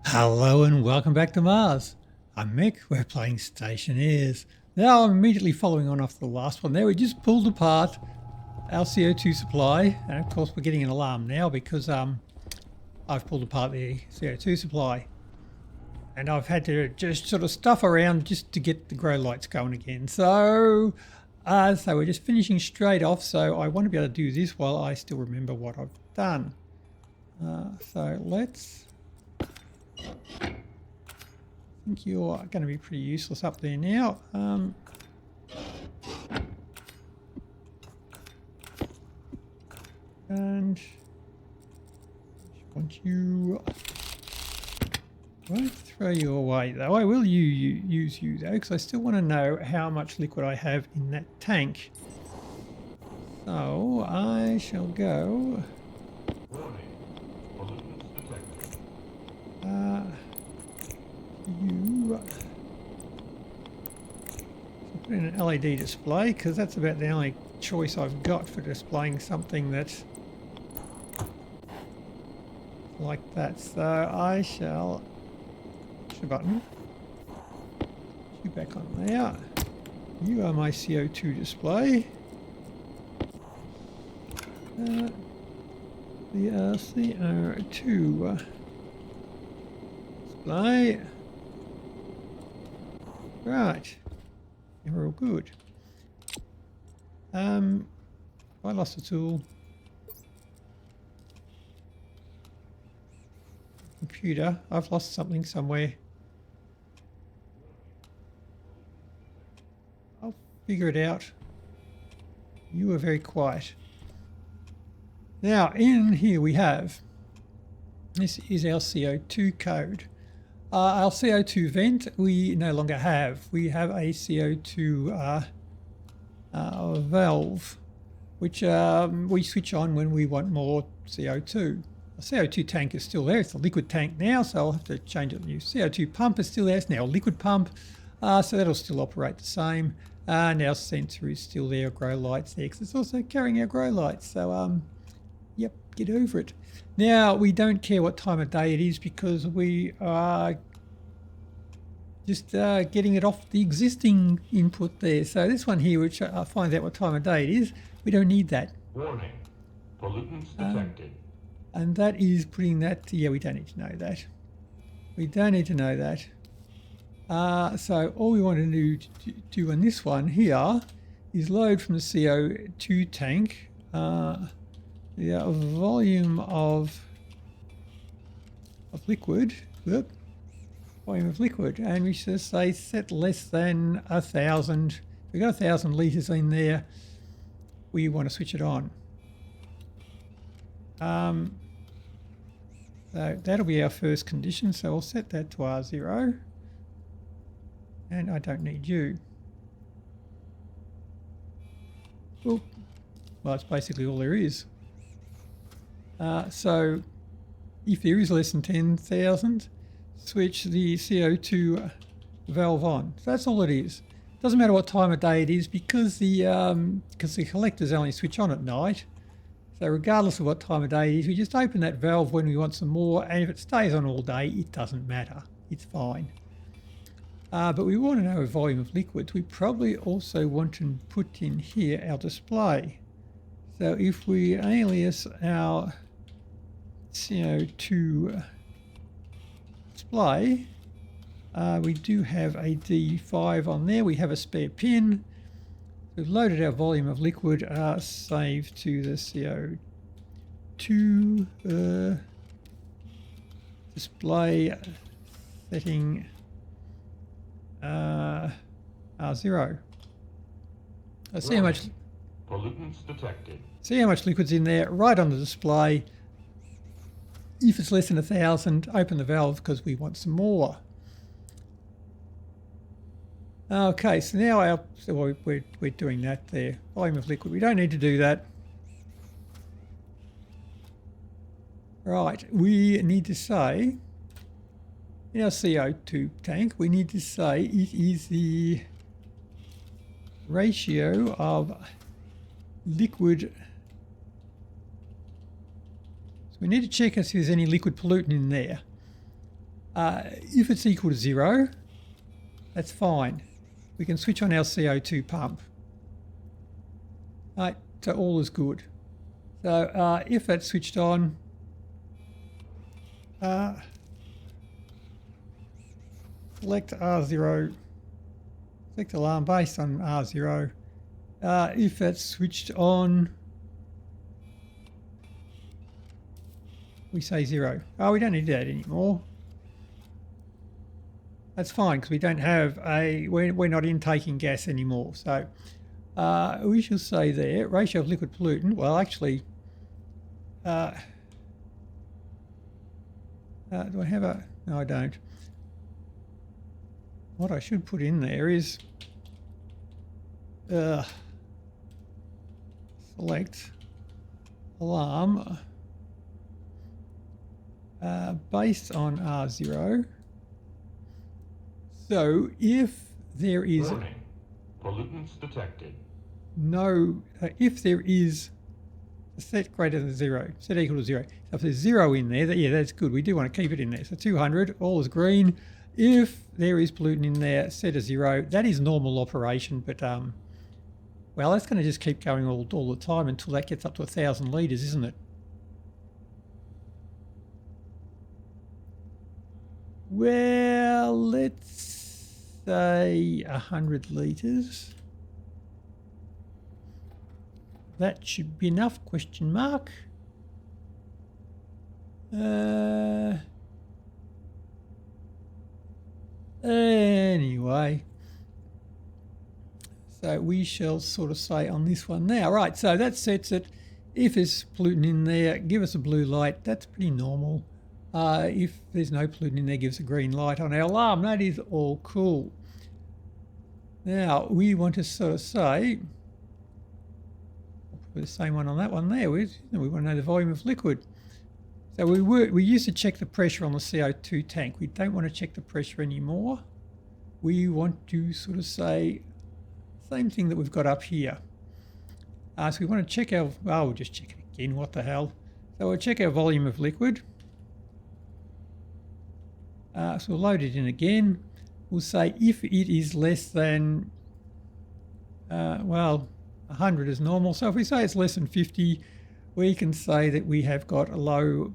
Hello and welcome back to Mars. I'm Mick, we're playing Stationeers. Now I'm immediately following on after the last one there. We just pulled apart our CO2 supply, and of course we're getting an alarm now because I've pulled apart the CO2 supply. And I've had to just sort of stuff around just to get the grow lights going again. So we're just finishing straight off, so I want to be able to do this while I still remember what I've done. So let's... I think you're going to be pretty useless up there now. And I want you... I won't throw you away though. I will use you though, because I still want to know how much liquid I have in that tank. So I shall go. You put in an LED display, because that's about the only choice I've got for displaying something that's like that. So I shall push a button. You back on there. You are my CO2 display. The CO2 display. Right. And we're all good. I lost a tool. Computer. I've lost something somewhere. I'll figure it out. You are very quiet. Now, in here we have, this is our CO2 code. Our CO2 vent we no longer have. We have a CO2 valve, which we switch on when we want more CO2. The CO2 tank is still there. It's a liquid tank now, so I'll have to change it. The new CO2 pump is still there. It's now a liquid pump, so that'll still operate the same. And our sensor is still there, grow lights there, because it's also carrying our grow lights. So, yep, get over it. Now, we don't care what time of day it is because we are just getting it off the existing input there. So this one here, which finds out what time of day it is, we don't need that. Warning, pollutants detected. And that is putting that, yeah, we don't need to know that. We don't need to know that. So all we want to do on this one here is load from the CO2 tank the volume of liquid, volume of liquid, and we should say set less than 1,000. We've got 1,000 litres in there. We want to switch it on. So that'll be our first condition. So we'll set that to R0, and I don't need you. Well, that's basically all there is. So if there is less than 10,000, switch the CO2 valve on. So that's all it is. Doesn't matter what time of day it is because the collectors only switch on at night. So regardless of what time of day it is, we just open that valve when we want some more, and if it stays on all day, it doesn't matter. It's fine. But we want to know a volume of liquids. We probably also want to put in here our display. So if we alias our CO2 display, we do have a D5 on there. We have a spare pin. We've loaded our volume of liquid, save to the CO2 display setting R0. See how much pollutants detected. See how much liquid's in there, right on the display. If it's less than 1,000, open the valve because we want some more. Okay, so now we're doing that there. Volume of liquid. We don't need to do that. Right, we need to say in our CO2 tank, we need to say it is the ratio of liquid. So we need to check if there's any liquid pollutant in there. If it's equal to 0, that's fine. We can switch on our CO2 pump. Right, so all is good. So if that's switched on, select R0, select alarm based on R0. If that's switched on, we say 0. Oh, we don't need that anymore. That's fine because we don't have we're not intaking gas anymore. So we shall say there, ratio of liquid pollutant. Well, actually, do I have a, no I don't. What I should put in there is select alarm based on R0. So if there is Warning. Pollutants detected. no, if there is a set greater than 0, set equal to 0. So if there's 0 in there, yeah, that's good. We do want to keep it in there. So 200, all is green. If there is pollutant in there, set a 0. That is normal operation, but well, that's going to just keep going all the time until that gets up to 1,000 litres, isn't it? Well, let's say 100 litres. That should be enough, question mark. Anyway, so we shall sort of say on this one now. Right, so that sets it. If there's pollutant in there, give us a blue light. That's pretty normal. If there's no pollutant in there, give us a green light on our alarm. That is all cool. Now, we want to sort of say, the same one on that one there. We want to know the volume of liquid. So we used to check the pressure on the CO2 tank. We don't want to check the pressure anymore. We want to sort of say same thing that we've got up here. So we want to check our, oh, we'll just check it again, what the hell. So we'll check our volume of liquid. So we'll load it in again. We'll say if it is less than, well, 100 is normal. So if we say it's less than 50, we can say that we have got a low,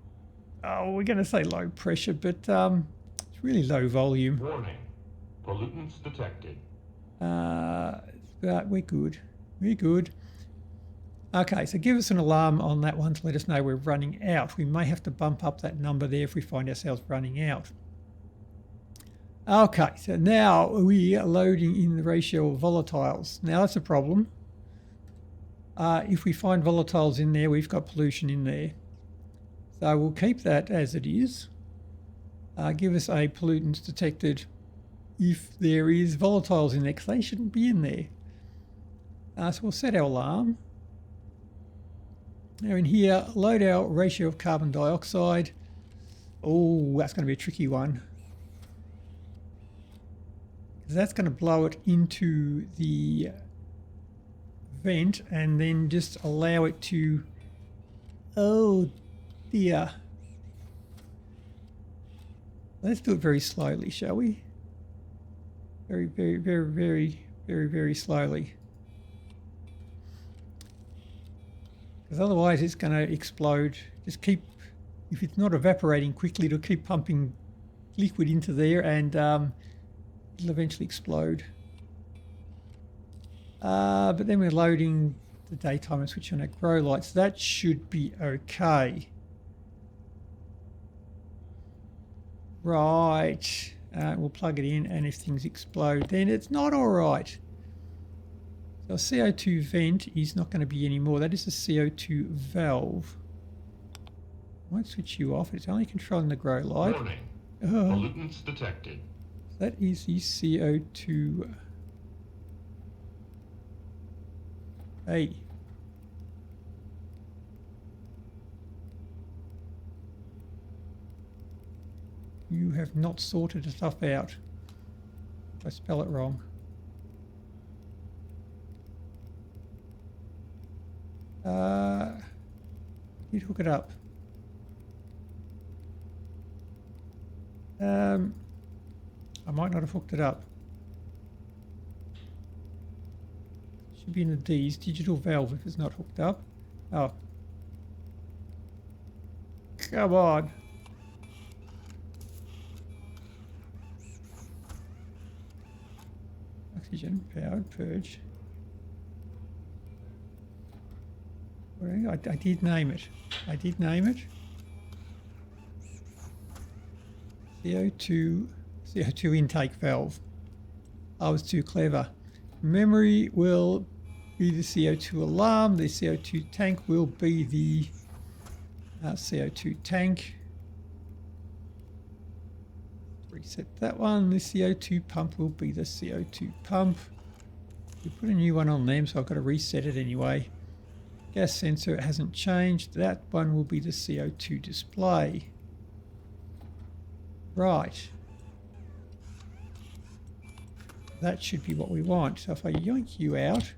oh, we're going to say low pressure, but it's really low volume. Warning. Pollutants detected. But we're good. We're good. Okay, so give us an alarm on that one to let us know we're running out. We may have to bump up that number there if we find ourselves running out. Okay, so now we are loading in the ratio of volatiles. Now that's a problem. If we find volatiles in there, we've got pollution in there. So we'll keep that as it is. Give us a pollutants detected if there is volatiles in there, because they shouldn't be in there. So we'll set our alarm. Now in here, load our ratio of carbon dioxide. Oh, that's going to be a tricky one. Because that's going to blow it into the vent and then just allow it to, oh dear. Let's do it very slowly, shall we? Very, very, very, very, very, very slowly. Because otherwise it's going to explode. Just keep, if it's not evaporating quickly, it'll keep pumping liquid into there and it'll eventually explode. But then we're loading the daytime and switch on our grow lights. That should be okay. Right. We'll plug it in, and if things explode, then it's not all right. So a CO2 vent is not going to be anymore. That is a CO2 valve. I won't switch you off. It's only controlling the grow light. Warning. Pollutants detected. That is the CO2. Hey. You have not sorted the stuff out. I spell it wrong. You'd hook it up. I might not have hooked it up. Should be in the D's. Digital valve if it's not hooked up. Oh. Come on. Oxygen, powered, purge. I did name it. I did name it. CO2 intake valve. I was too clever. Memory will be the CO2 alarm. The CO2 tank will be the CO2 tank. Reset that one. The CO2 pump will be the CO2 pump. We put a new one on them, so I've got to reset it anyway. Gas sensor hasn't changed. That one will be the CO2 display. Right. That should be what we want. So if I yoink you out,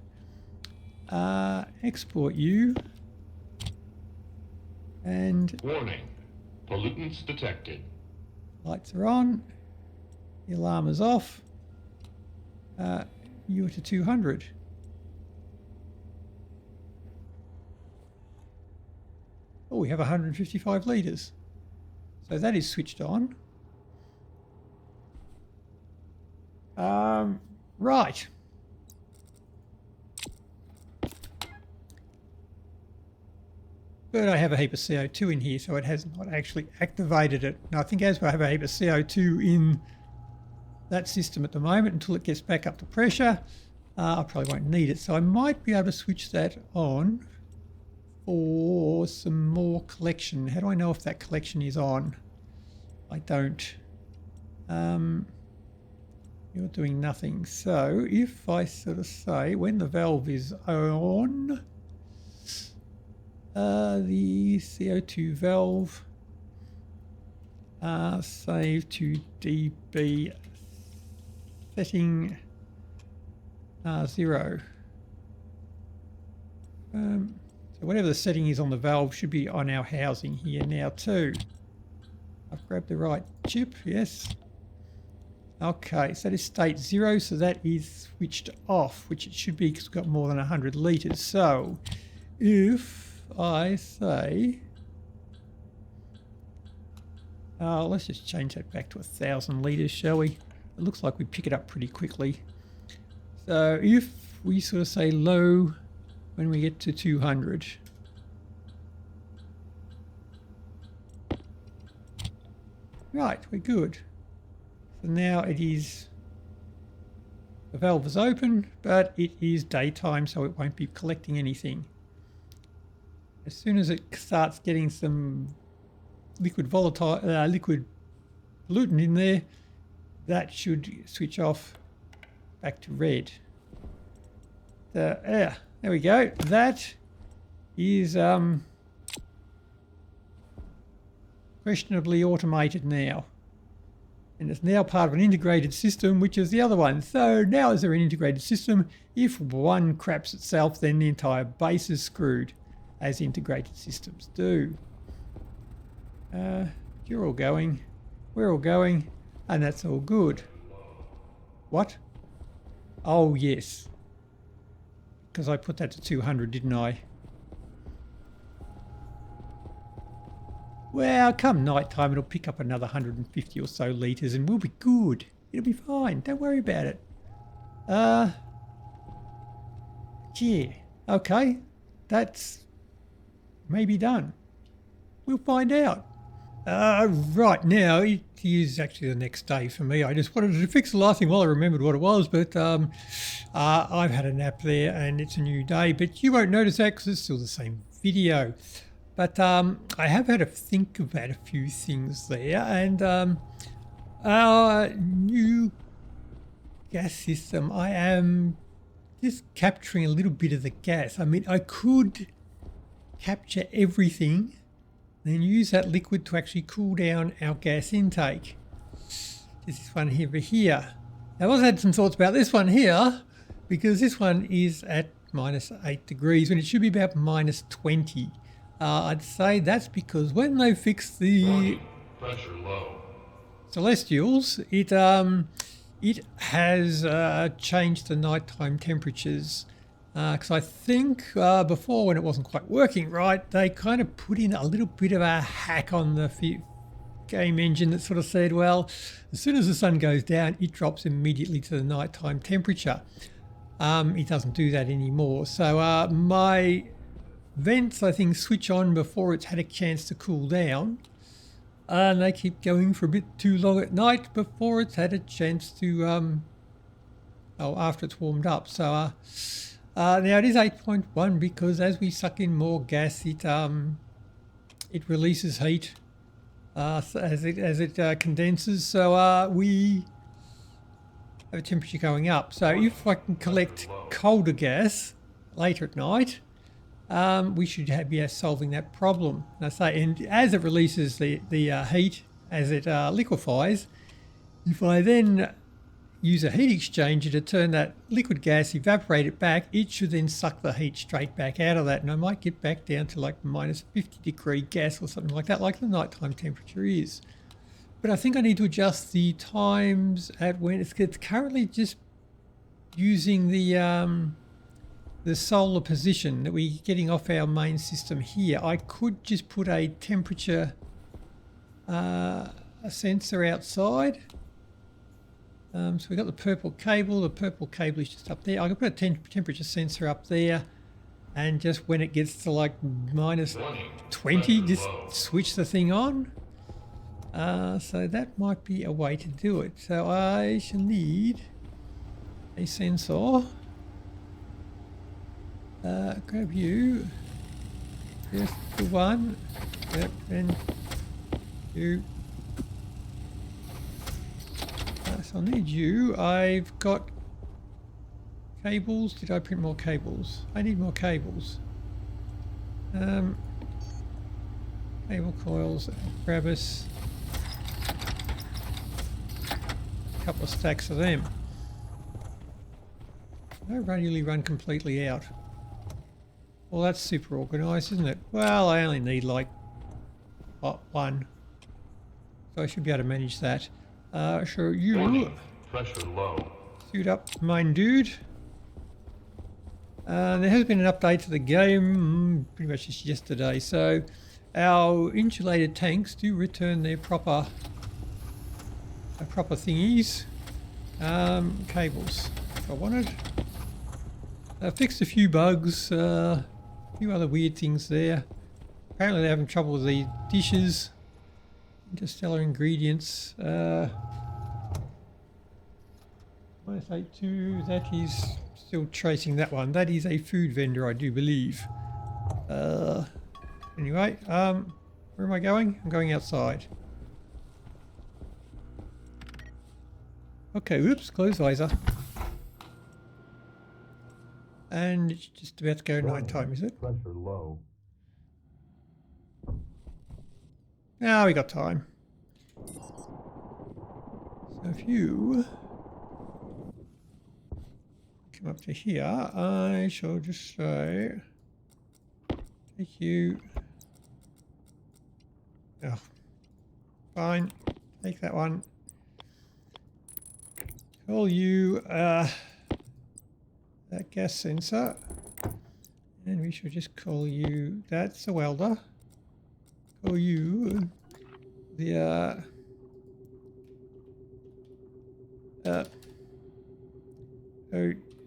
export you, and Warning. Pollutants detected. lights are on, the alarm is off, you are to 200. Oh, we have 155 litres. So that is switched on. Right. But I have a heap of CO2 in here, so it has not actually activated it. Now I think as I have a heap of CO2 in that system at the moment until it gets back up to pressure, I probably won't need it. So I might be able to switch that on for some more collection. How do I know if that collection is on? I don't. You're doing nothing. So if I sort of say when the valve is on, the CO2 valve, save to dB setting 0. So whatever the setting is on the valve should be on our housing here now too. I've grabbed the right chip, yes. Okay, so that is state 0, so that is switched off, which it should be because we've got more than 100 litres. So if I say, let's just change that back to 1,000 litres, shall we? It looks like we pick it up pretty quickly. So if we sort of say low when we get to 200. Right, we're good. So now it is, the valve is open, but it is daytime, so it won't be collecting anything. As soon as it starts getting some liquid pollutant in there, that should switch off back to red. There we go. That is questionably automated now. And it's now part of an integrated system, which is the other one. So now as they're an integrated system, if one craps itself, then the entire base is screwed, as integrated systems do. You're all going, we're all going, and that's all good. What? Oh, yes. Because I put that to 200, didn't I? Well, come night time, it'll pick up another 150 or so litres and we'll be good. It'll be fine. Don't worry about it. Yeah. Okay. That's maybe done. We'll find out. Right now, it is actually the next day for me. I just wanted to fix the last thing while I remembered what it was, but I've had a nap there and it's a new day, but you won't notice that because it's still the same video. But I have had to think about a few things there, and our new gas system, I am just capturing a little bit of the gas. I mean, I could capture everything, then use that liquid to actually cool down our gas intake. This one over here. Now, I've also had some thoughts about this one here, because this one is at minus 8 degrees when it should be about minus 20. I'd say that's because when they fixed the Warning. Pressure low. Celestials, it has changed the nighttime temperatures. Because I think before, when it wasn't quite working right, they kind of put in a little bit of a hack on the game engine that sort of said, well, as soon as the sun goes down, it drops immediately to the nighttime temperature. It doesn't do that anymore. So my vents, I think, switch on before it's had a chance to cool down. And they keep going for a bit too long at night before it's had a chance to, after it's warmed up. So now it is 8.1 because as we suck in more gas, it releases heat as it condenses. So we have a temperature going up. So if I can collect colder gas later at night, we should be solving that problem. And I say, and as it releases the heat, as it liquefies, if I then use a heat exchanger to turn that liquid gas, evaporate it back, it should then suck the heat straight back out of that. And I might get back down to like minus 50 degree gas or something like that, like the nighttime temperature is. But I think I need to adjust the times at when it's currently just using the solar position that we're getting off our main system here. I could just put a temperature a sensor outside. So we've got the purple cable. The purple cable is just up there. I can put a temperature sensor up there, and just when it gets to like minus 20, just switch the thing on. So that might be a way to do it. So I shall need a sensor. Grab you. Just the one. Yep, and you. So I'll need you. I've got cables. Did I print more cables? I need more cables. Cable coils. Grab us a couple of stacks of them. I really run completely out. Well, that's super organised, isn't it? Well, I only need like one, so I should be able to manage that. So you pressure low. Suit up, mine dude. There has been an update to the game pretty much just yesterday, so our insulated tanks do return their proper thingies. Cables, if I wanted. Fixed a few bugs, a few other weird things there. Apparently they're having trouble with the dishes. Interstellar ingredients. -82, that is still tracing that one. That is a food vendor, I do believe. Anyway, where am I going? I'm going outside. Okay, oops, close visor. And it's just about to go night time, is it? Pressure low. Now we got time. So if you come up to here, I shall just say, take you. Oh, fine. Take that one. Call you that gas sensor, and we should just call you. That's a welder. Call you the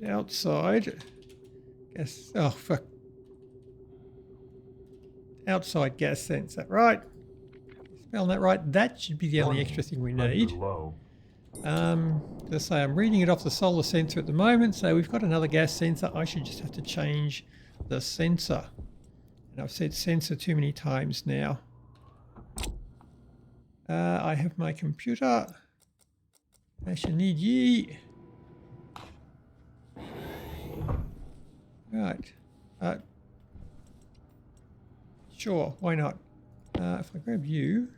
outside gas. Oh fuck! Outside gas sensor, right? Spelling that right. That should be the only extra thing we need. Let's say I'm reading it off the solar sensor at the moment, so we've got another gas sensor. I should just have to change the sensor. And I've said sensor too many times now. I have my computer. I shall need ye. Right. Sure, why not? If I grab you,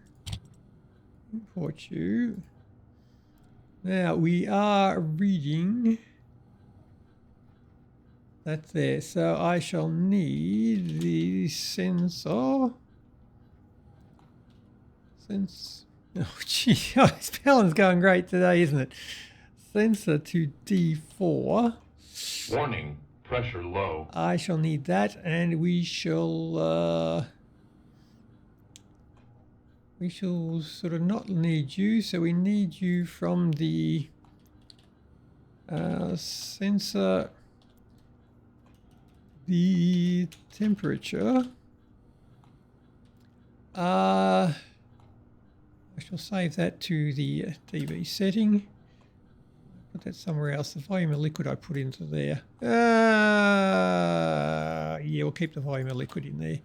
import you. Now we are reading That's there. So I shall need the sensor. Oh, gee, spelling's going great today, isn't it? Sensor to D4. Warning, pressure low. I shall need that, and we shall sort of not need you. So we need you from the sensor, the temperature. I shall save that to the DV setting. Put that somewhere else. The volume of liquid I put into there. Yeah, we'll keep the volume of liquid in there.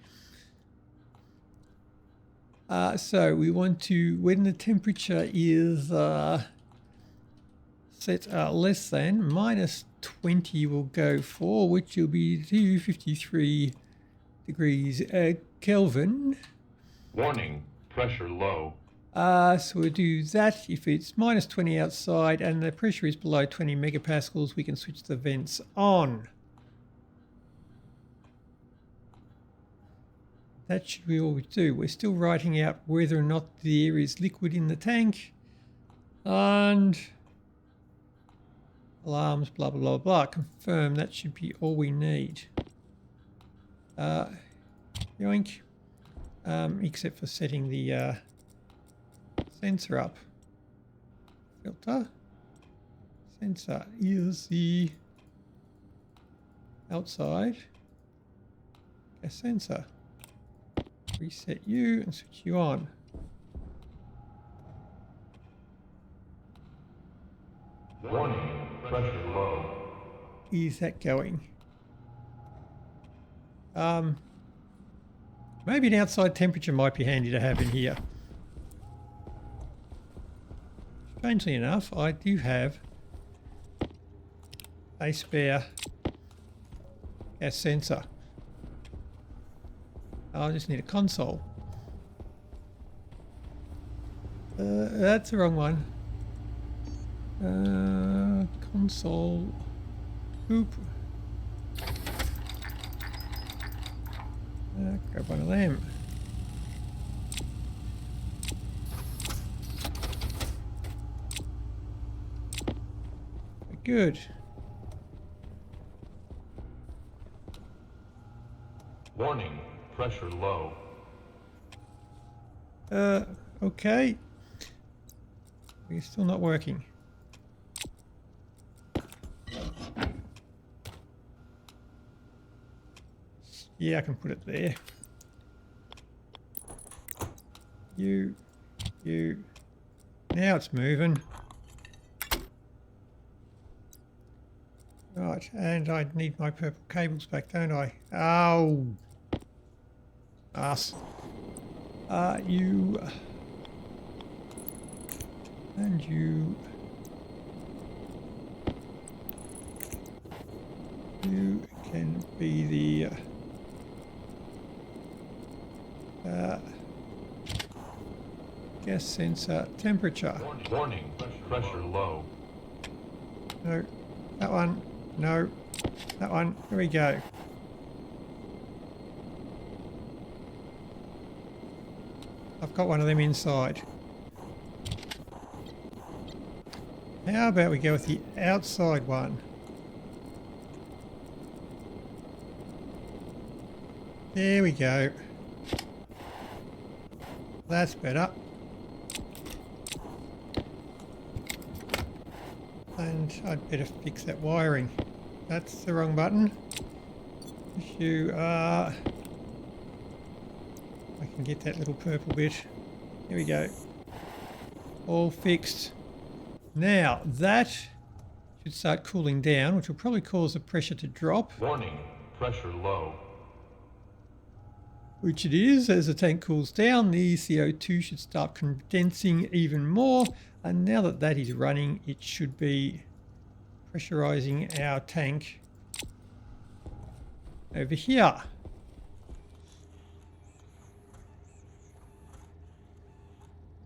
So we want to, when the temperature is set less than, -20 will go for, which will be 253 degrees Kelvin. Warning, pressure low. So we'll do that. If it's -20 outside and the pressure is below 20 megapascals, we can switch the vents on. That should be all we do. We're still writing out whether or not there is liquid in the tank. And alarms, blah, blah, blah, blah. Confirm. That should be all we need. Yoink. Except for setting the sensor up. Filter. Sensor is the outside gas sensor. Reset you and switch you on. Warning, pressure low. Is that going? Maybe an outside temperature might be handy to have in here. Strangely enough, I do have a spare gas sensor. I just need a console. That's the wrong one. Console. Oop. Grab one of them. Good. Warning, pressure low. Okay. It's still not working. Yeah, I can put it there. You. Now it's moving. Right, and I need my purple cables back, don't I? Oh. Us. You. And you. You can be the gas sensor temperature. Warning, pressure low. No, that one. No, that one. Here we go. I've got one of them inside. How about we go with the outside one? There we go. That's better. And I'd better fix that wiring. That's the wrong button. Issue, I can get that little purple bit. Here we go. All fixed. Now that should start cooling down, which will probably cause the pressure to drop. Warning, pressure low. Which it is. As the tank cools down, the CO2 should start condensing even more. And now that that is running, it should be pressurizing our tank over here.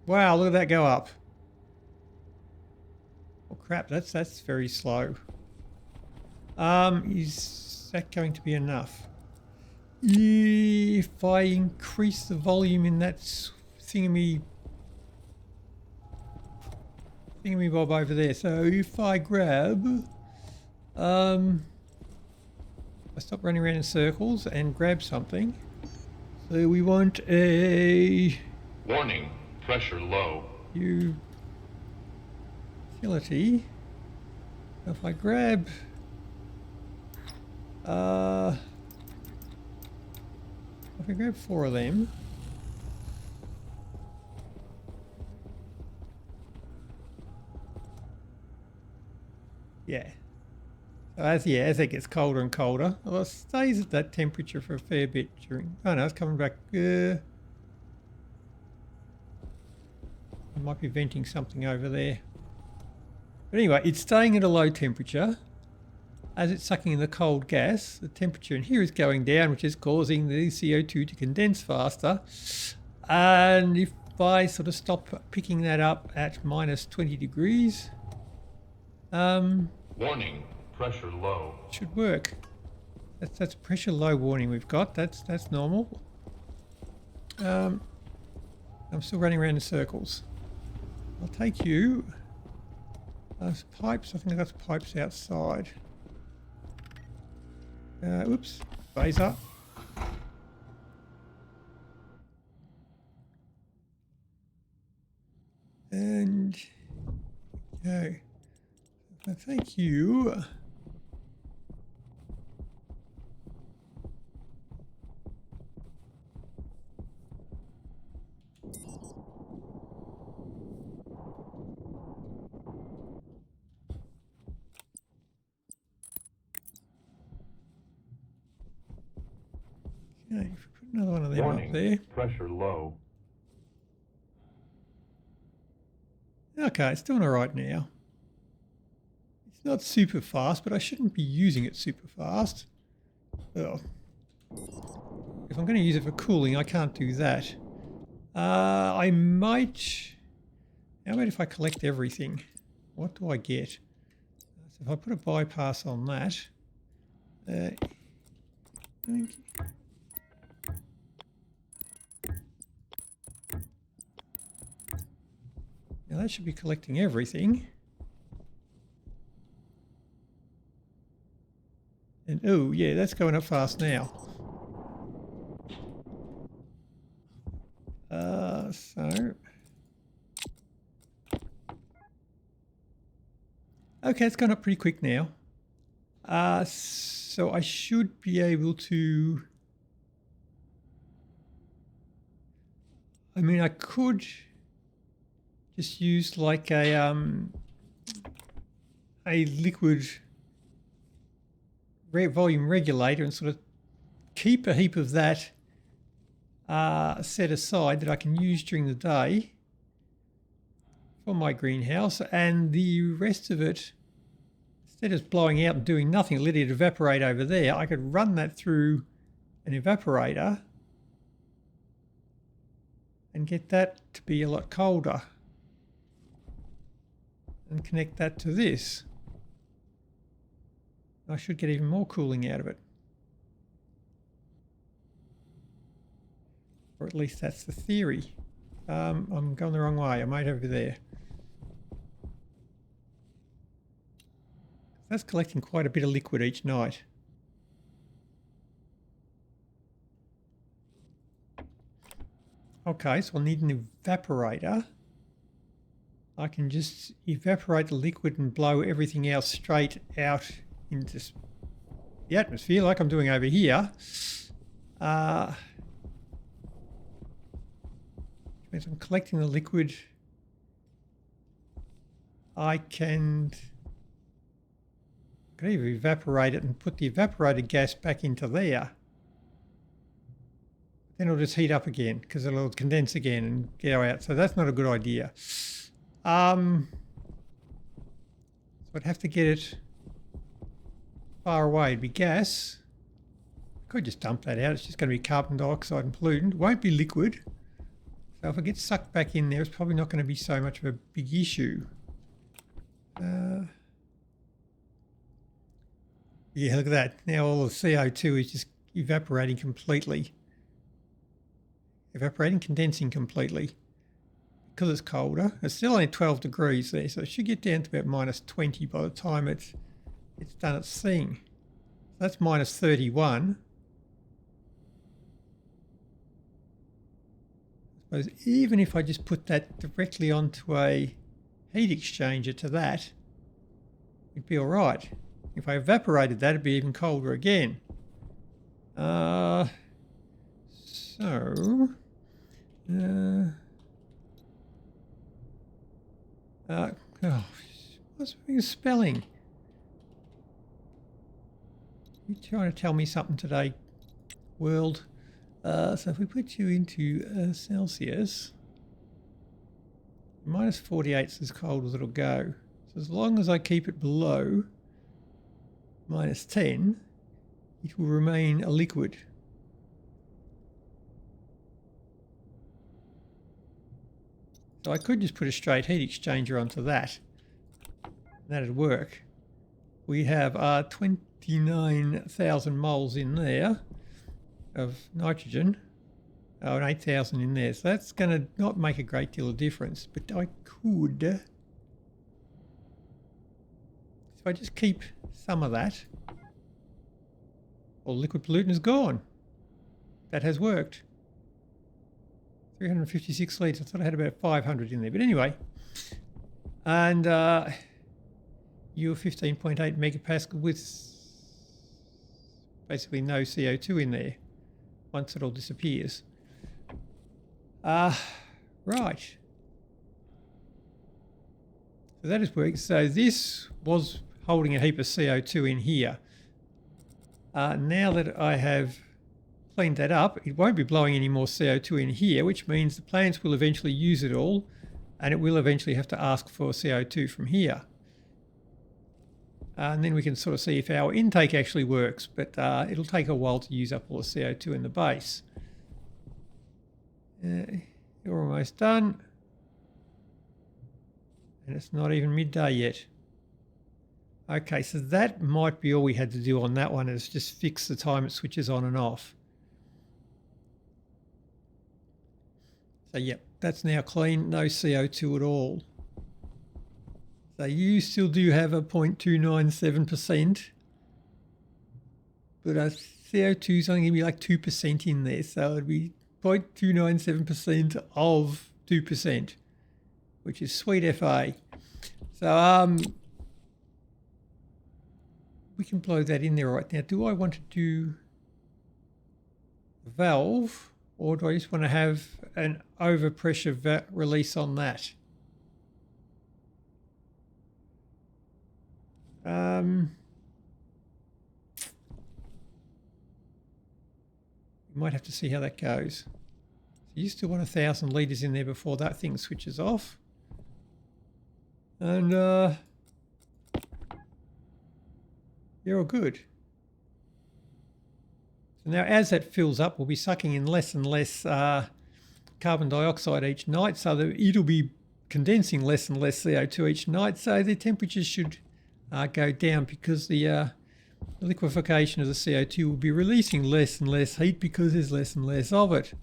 Wow, look at that go up. Oh crap, that's very slow. Is Is that going to be enough? If I increase the volume in that thingy bob over there. So if I grab, I stop running around in circles and grab something. So we want a Warning, pressure low. utility. If I grab, if I grab 4 of them. Yeah. So as it gets colder and colder, well, it stays at that temperature for a fair bit during. Oh no, it's coming back. I might be venting something over there. But anyway, it's staying at a low temperature. As it's sucking in the cold gas, the temperature in here is going down, which is causing the CO2 to condense faster. And if I sort of stop picking that up at minus 20 degrees, Warning, pressure low. should work. That's pressure low warning we've got. That's normal. I'm still running around in circles. I'll take you. Those pipes, I think I've got the pipes outside. Oops, phaser. And okay, I thank you. Okay, if we put another one of them Warning, up there. pressure low. Okay, it's doing all right now. It's not super fast, but I shouldn't be using it super fast. Well, if I'm going to use it for cooling, I can't do that. I might... How about if I collect everything? What do I get? So if I put a bypass on that... thank you. Now that should be collecting everything. And oh yeah, that's going up fast now. So okay, it's gone up pretty quick now. So I should be able to. I mean, I could just use like a liquid volume regulator and sort of keep a heap of that set aside that I can use during the day for my greenhouse, and the rest of it, instead of blowing out and doing nothing, let it evaporate over there, I could run that through an evaporator and get that to be a lot colder and connect that to this. I should get even more cooling out of it. Or at least that's the theory. I'm going the wrong way. I might over there. That's collecting quite a bit of liquid each night. Okay, so I'll need an evaporator. I can just evaporate the liquid and blow everything else straight out into the atmosphere like I'm doing over here. As I'm collecting the liquid, I can either evaporate it and put the evaporated gas back into there. Then it'll just heat up again because it'll condense again and go out. So that's not a good idea. So I'd have to get it far away. It'd be gas. I could just dump that out. It's just going to be carbon dioxide and pollutant. It won't be liquid. So if it gets sucked back in there, it's probably not going to be so much of a big issue. Yeah, look at that. Now all the CO2 is just evaporating completely. Condensing completely. Because it's colder. It's still only 12 degrees there, so it should get down to about minus 20 by the time it's done its thing. So that's minus 31. I suppose even if I just put that directly onto a heat exchanger to that, it'd be all right. If I evaporated that, it'd be even colder again. Oh, what's the spelling? You trying to tell me something today, world? So if we put you into Celsius, minus 48 is as cold as it'll go. So as long as I keep it below minus 10, it will remain a liquid. So I could just put a straight heat exchanger onto that. That'd work. We have 29,000 moles in there of nitrogen. Oh, and 8,000 in there. So that's going to not make a great deal of difference. But I could... if I just keep some of that, all liquid pollutant is gone. That has worked. 356 litres. I thought I had about 500 in there. But anyway. And you're 15.8 megapascal with basically no CO2 in there once it all disappears. Right. So that is working. So this was holding a heap of CO2 in here. Now that I have cleaned that up, it won't be blowing any more CO2 in here, which means the plants will eventually use it all, and it will eventually have to ask for CO2 from here. And then we can sort of see if our intake actually works, but it'll take a while to use up all the CO2 in the base. You're almost done. And it's not even midday yet. Okay, so that might be all we had to do on that one, is just fix the time it switches on and off. So yep, that's now clean, no CO2 at all. So you still do have a 0.297%, but CO2 is only going to be like 2% in there, so it'd be 0.297% of 2%, which is sweet FA. So we can blow that in there right now. Do I want to do a valve, or do I just want to have an overpressure release on that? We might have to see how that goes. So you still want 1,000 litres in there before that thing switches off. And you're all good. So now as that fills up, we'll be sucking in less and less carbon dioxide each night, so that it'll be condensing less and less CO2 each night, so the temperatures should go down, because the liquefaction of the CO2 will be releasing less and less heat because there's less and less of it.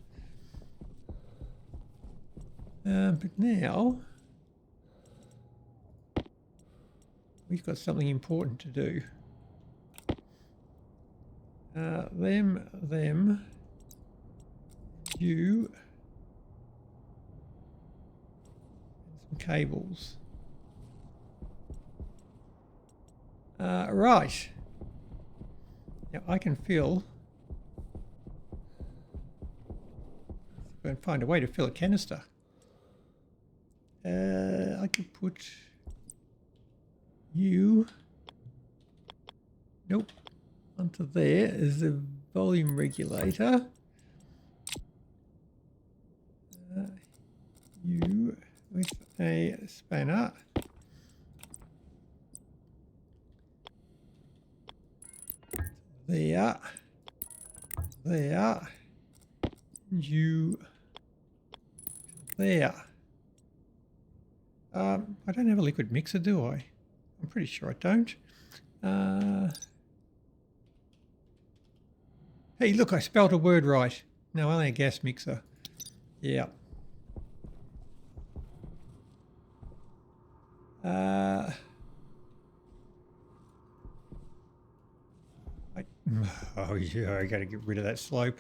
But now we've got something important to do. You, some cables. Right. Now I can fill. I'm going to find a way to fill a canister. I could put you. Nope. Onto there is the volume regulator. You with a spanner. There. You there. I don't have a liquid mixer, do I? I'm pretty sure I don't. Hey, look, I spelt a word right. No, only a gas mixer. Yeah. Oh yeah, I got to get rid of that slope.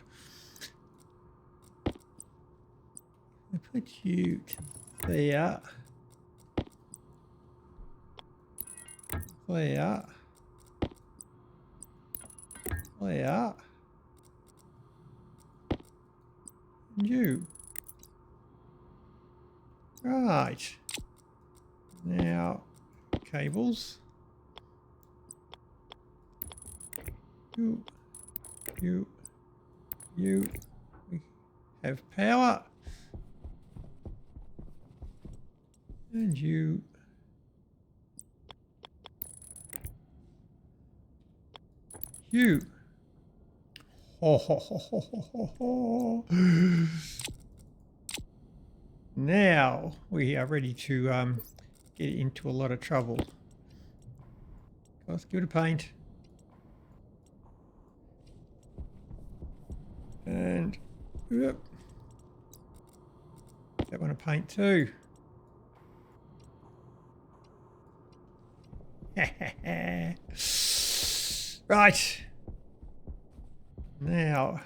I put you there. There. There. And you. Right. Now, cables. You. We have power. And you. You. Ho, ho, ho, ho, ho, ho. Now we are ready to get into a lot of trouble. Let's give it a paint. And yep. That one a paint too. Right. Now.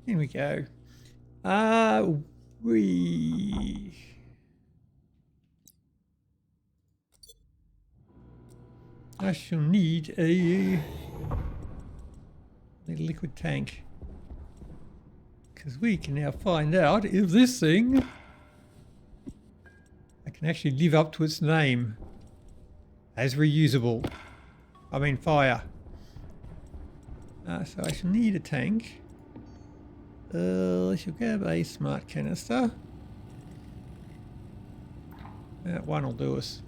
In we go. I shall need a liquid tank. Because we can now find out if this thing can actually live up to its name as reusable. I mean fire. So I shall need a tank. I shall grab a smart canister. That one will do us.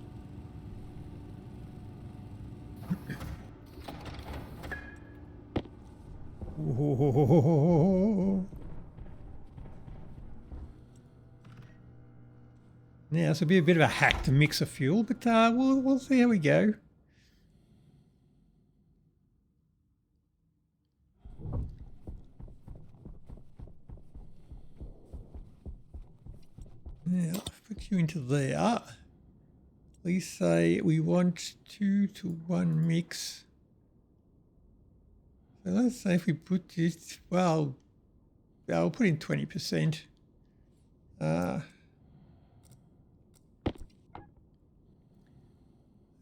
Now this will be a bit of a hack to mix a fuel, but we'll see how we go. Now, put you into there. Please say we want 2-to-1 mix. So let's say if we put it, well, I'll put in 20%.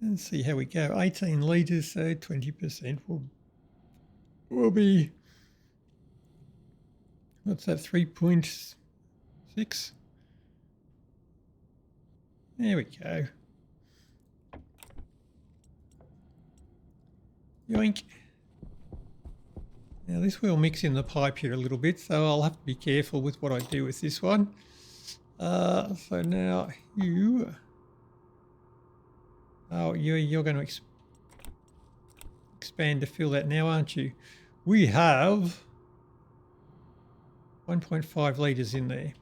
And see how we go. 18 litres, so 20% will be, what's that, 3.6? There we go. Yoink. Now this will mix in the pipe here a little bit, so I'll have to be careful with what I do with this one. So now you... Oh, you're going to expand to fill that now, aren't you? We have 1.5 litres in there.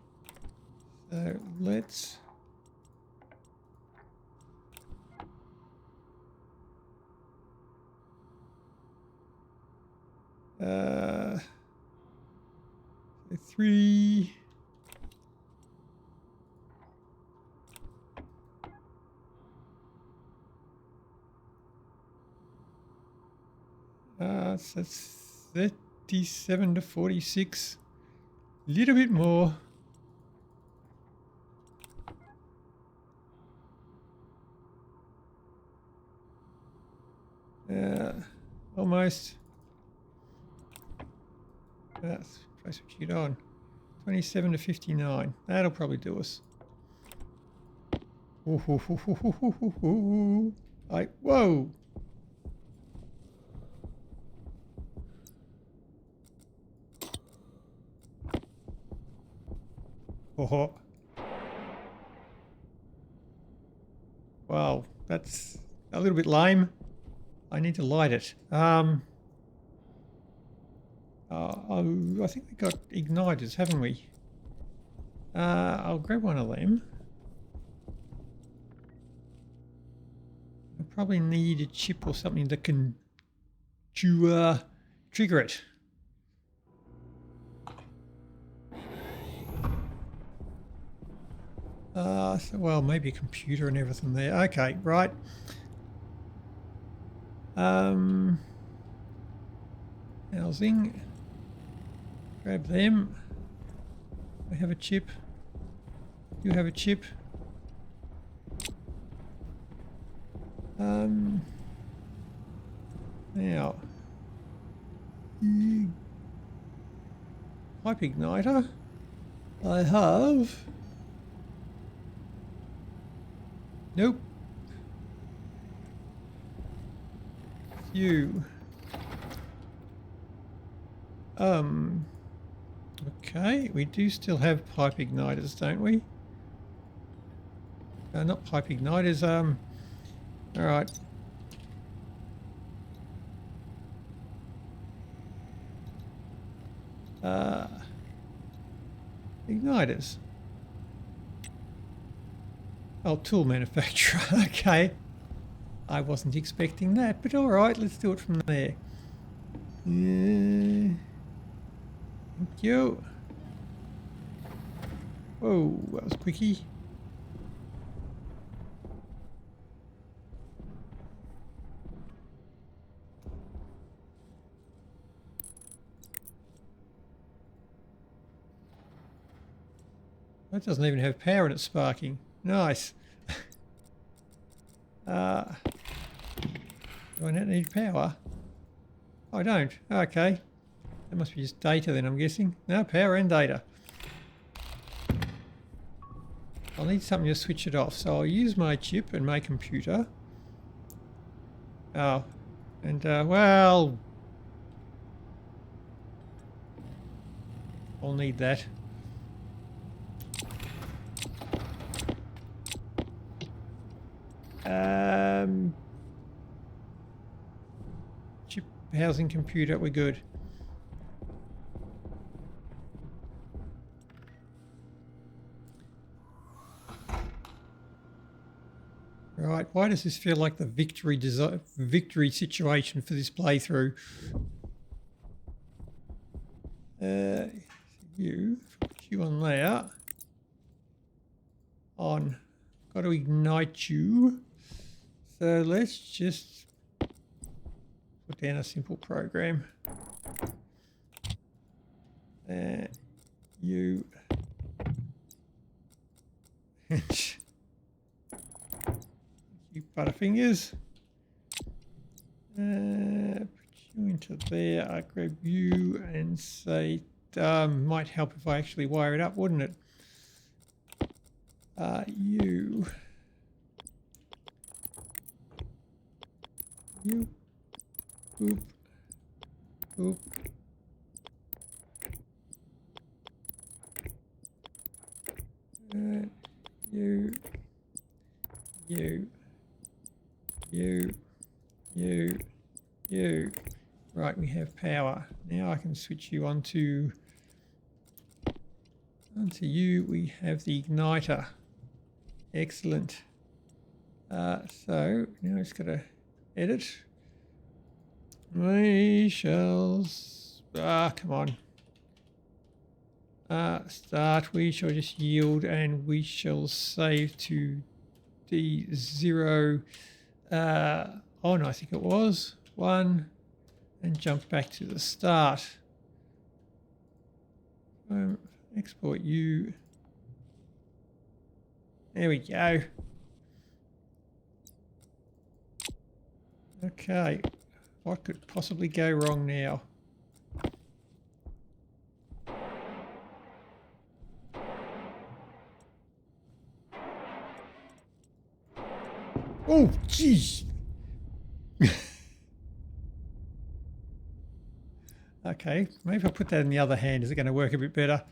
So let's... three... So that's 37 to 46. A little bit more. Almost. That's try switching it on. 27 to 59. That'll probably do us. Whoa. Oh. Wow, that's a little bit lame. I need to light it. I think we got igniters, haven't we? I'll grab one of them. probably need a chip or something that can trigger it. So, well, maybe a computer and everything there. Okay, right. Housing. Grab them. I have a chip. You have a chip. Now. Pipe igniter. I have. Nope. You. Okay, we do still have pipe igniters, don't we? Not pipe igniters, alright. Igniters. Oh, tool manufacturer, okay. I wasn't expecting that, but alright, let's do it from there. Thank you. Whoa, that was quickie. That doesn't even have power and it's sparking. Nice. Do I not need power? I don't. Okay. That must be just data then, I'm guessing. No, power and data. I'll need something to switch it off. So I'll use my chip and my computer. Oh. And, well... I'll need that. Chip housing computer, we're good. Right, why does this feel like the victory situation for this playthrough? You on there. On. Got to ignite you. So let's just put down a simple program. You. You butterfingers. Put you into there. I grab you and say, might help if I actually wire it up, wouldn't it? You. You. Boop. Boop. You. You. You. You. You. Right, we have power. Now I can switch you onto you. We have the igniter. Excellent. So now it's got to edit. We shall come on. Start. We shall just yield and we shall save to D0 on, I think it was 1, and jump back to the start. Export you. There we go. Okay, what could possibly go wrong now? Oh, jeez. Okay, maybe if I put that in the other hand, is it going to work a bit better?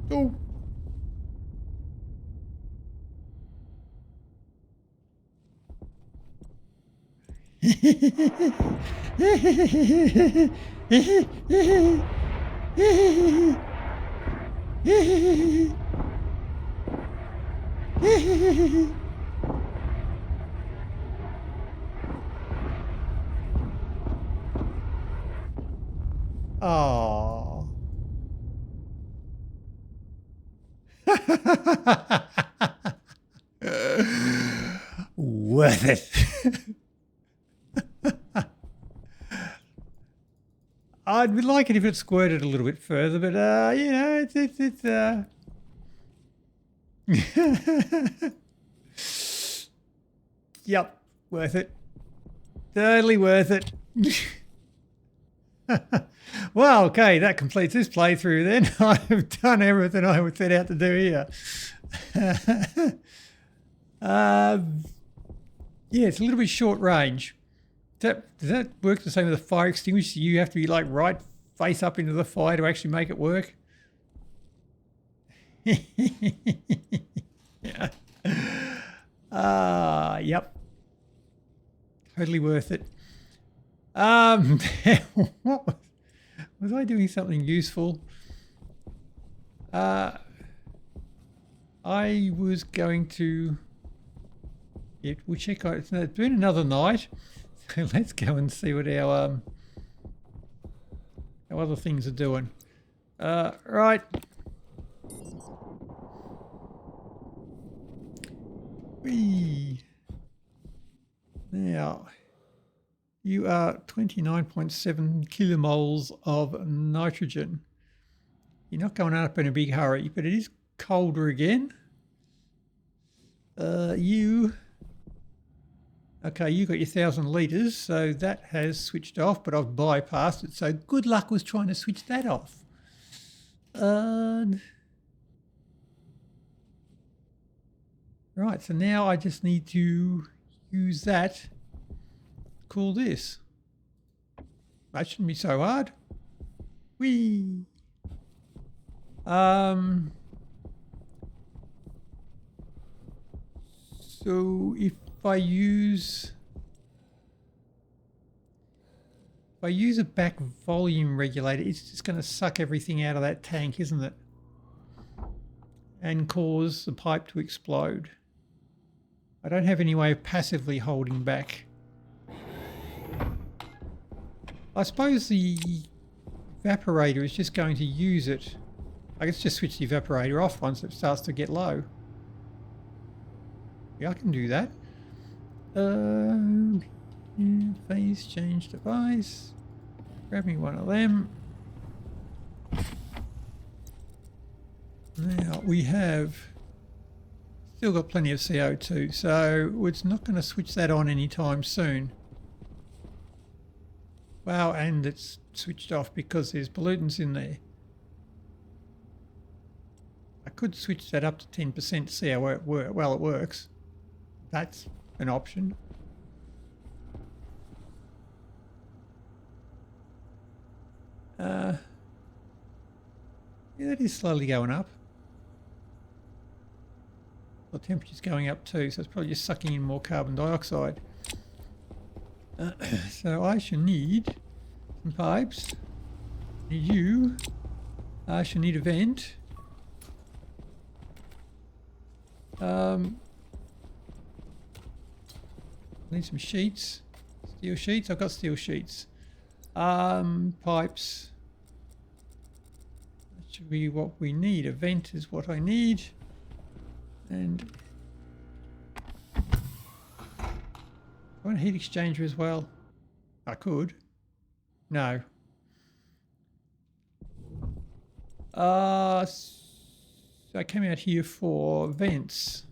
Oh. Oh. Worth it. I'd like it if it squirted a little bit further, but you know, it's yep, worth it. Totally worth it. Well, okay, that completes this playthrough then. I've done everything I would set out to do here. Yeah, it's a little bit short range. Does that work the same with a fire extinguisher? You have to be like right face up into the fire to actually make it work? Yeah. Yep. Totally worth it. What was I doing something useful? I was going to. Yeah, we'll check out. It's been another night, so let's go and see what our other things are doing. Right. Now, you are 29.7 kilomoles of nitrogen. You're not going up in a big hurry, but it is colder again. Okay, you got your 1,000 litres, so that has switched off, but I've bypassed it. So good luck with trying to switch that off. Right, so now I just need to use that. Cool this. That shouldn't be so hard. Whee! So if I use a back volume regulator, it's just going to suck everything out of that tank, isn't it? And cause the pipe to explode. I don't have any way of passively holding back. I suppose the evaporator is just going to use it. I can just switch the evaporator off once it starts to get low. Yeah, I can do that. Yeah, phase change device. Grab me one of them. Now we have still got plenty of CO2, so it's not going to switch that on anytime soon. Wow, and it's switched off because there's pollutants in there. I could switch that up to 10% to see how well it works. That's an option. Yeah, that is slowly going up. The temperature's going up too, so it's probably just sucking in more carbon dioxide. So I shall need some pipes. Need you. I shall need a vent. Need some sheets. Steel sheets. I've got steel sheets. Pipes. That should be what we need. A vent is what I need. And I want a heat exchanger as well. I could. No. So I came out here for vents.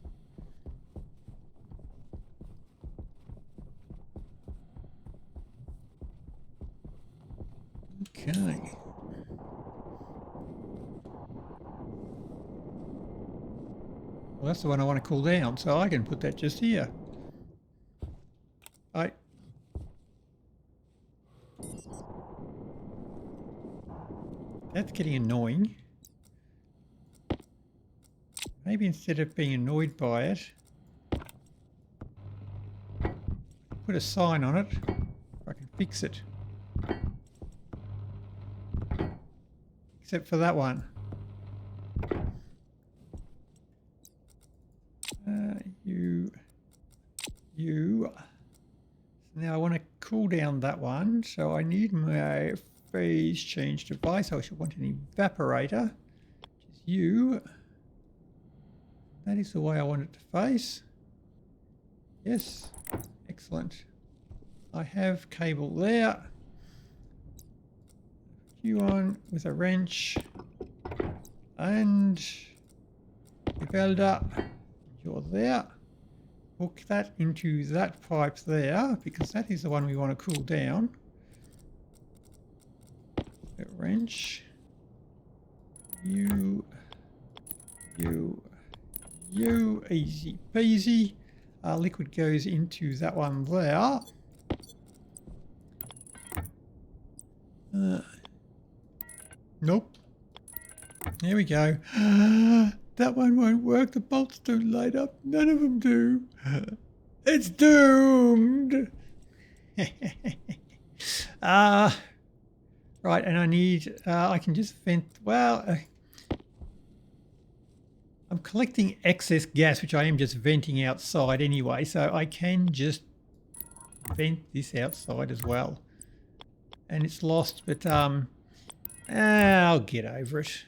Okay. Well, that's the one I want to cool down, so I can put that just here. That's getting annoying. Maybe instead of being annoyed by it, put a sign on it. I can fix it. Except for that one. You. Now I want to cool down that one, so I need my phase change device. I should want an evaporator, which is you. That is the way I want it to face. Yes, excellent. I have cable there. You on with a wrench and the welder. You're there. Hook that into that pipe there because that is the one we want to cool down. A wrench. You. Easy peasy. Liquid goes into that one there. Nope. There we go. That one won't work. The bolts don't light up. None of them do. It's doomed. Right, and I need, I can just vent, well, I'm collecting excess gas, which I am just venting outside anyway, so I can just vent this outside as well. And it's lost, but I'll get over it.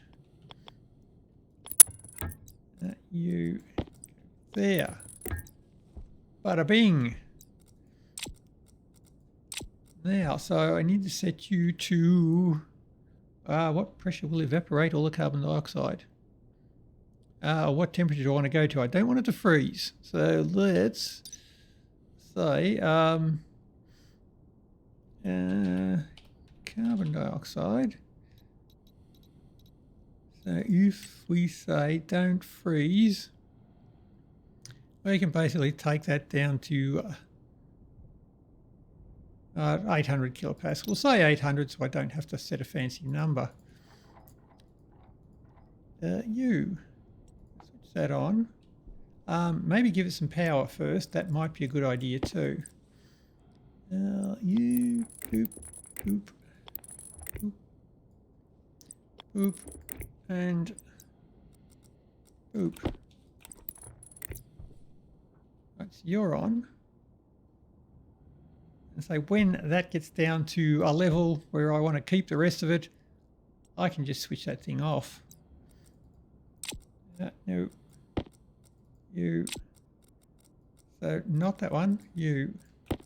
You there. Bada bing. Now, so I need to set you to what pressure will evaporate all the carbon dioxide? What temperature do I want to go to? I don't want it to freeze. So let's say carbon dioxide. So if we say don't freeze, we can basically take that down to 800 kilopascal. We'll say 800 so I don't have to set a fancy number. You switch that on. Maybe give it some power first. That might be a good idea too. You boop, boop, boop, boop, and boop. Right, so you're on. And so when that gets down to a level where I want to keep the rest of it, I can just switch that thing off. No. You. So not that one. You. So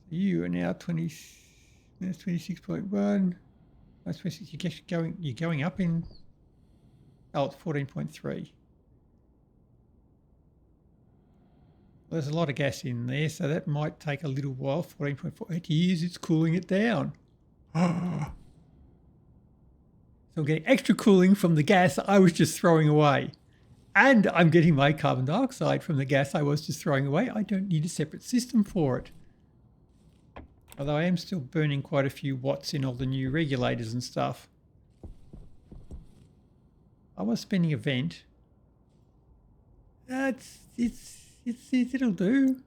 you are now 20. That's 26.1. That's 26. You're going up in. Oh, it's 14.3. There's a lot of gas in there, so that might take a little while. 14.4. It is. It's cooling it down. So I'm getting extra cooling from the gas I was just throwing away. And I'm getting my carbon dioxide from the gas I was just throwing away. I don't need a separate system for it. Although I am still burning quite a few watts in all the new regulators and stuff. I was spinning a vent. It'll do.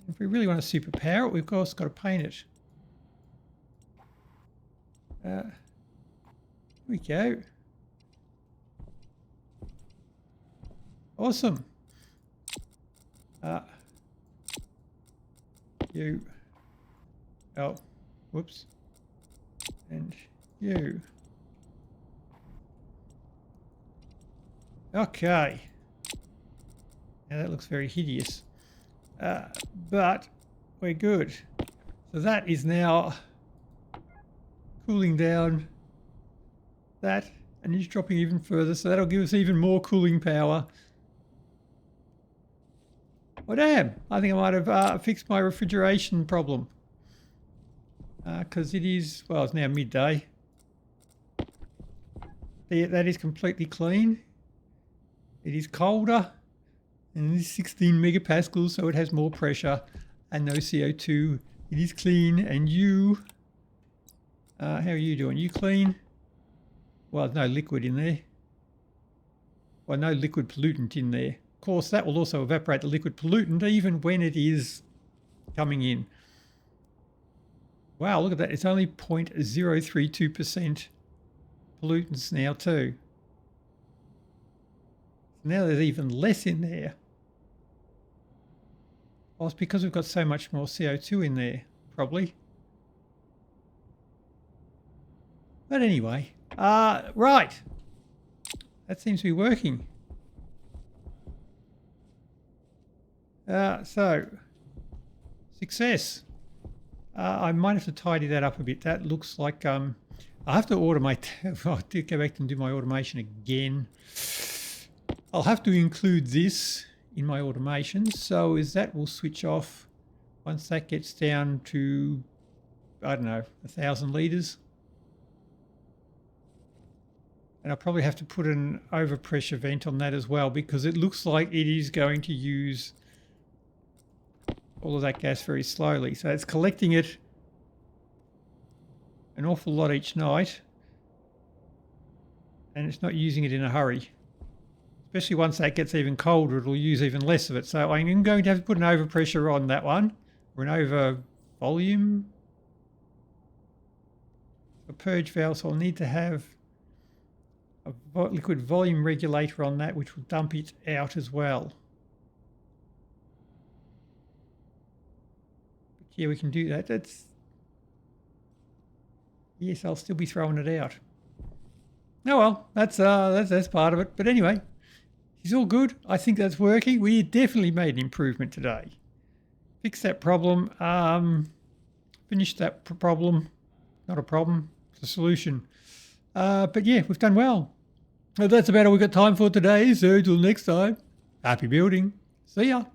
If we really want to superpower it, we've of course got to paint it. Here we go. Awesome. You. Oh, whoops. And you. Okay. Now that looks very hideous. But we're good. So that is now cooling down that, and it's dropping even further, so that'll give us even more cooling power. Well, damn, I think I might have fixed my refrigeration problem. Because it is, well, it's now midday. That is completely clean. It is colder, and it is 16 megapascals, so it has more pressure and no CO2. It is clean, and you... how are you doing? You clean? Well, there's no liquid in there. Well, no liquid pollutant in there. Of course, that will also evaporate the liquid pollutant even when it is coming in. Wow, look at that. It's only 0.032% pollutants now too. Now there's even less in there. Well, it's because we've got so much more CO2 in there, probably. But anyway, right. That seems to be working. So, success. I might have to tidy that up a bit. That looks like I have to automate. I'll have to go back and do my automation again. I'll have to include this in my automation. So is that will switch off once that gets down to, I don't know, 1,000 litres. And I'll probably have to put an overpressure vent on that as well, because it looks like it is going to use all of that gas very slowly. So it's collecting it an awful lot each night, and it's not using it in a hurry. Especially once that gets even colder, it'll use even less of it. So I'm going to have to put an overpressure on that one, or an over volume. A purge valve, so I'll need to have a liquid volume regulator on that, which will dump it out as well. But yeah, we can do that. Yes, I'll still be throwing it out. Oh well, that's part of it. But anyway, it's all good. I think that's working. We definitely made an improvement today. Fixed that problem. Finished that problem. Not a problem. It's a solution. But yeah, we've done well. That's about all we've got time for today. So till next time, happy building. See ya.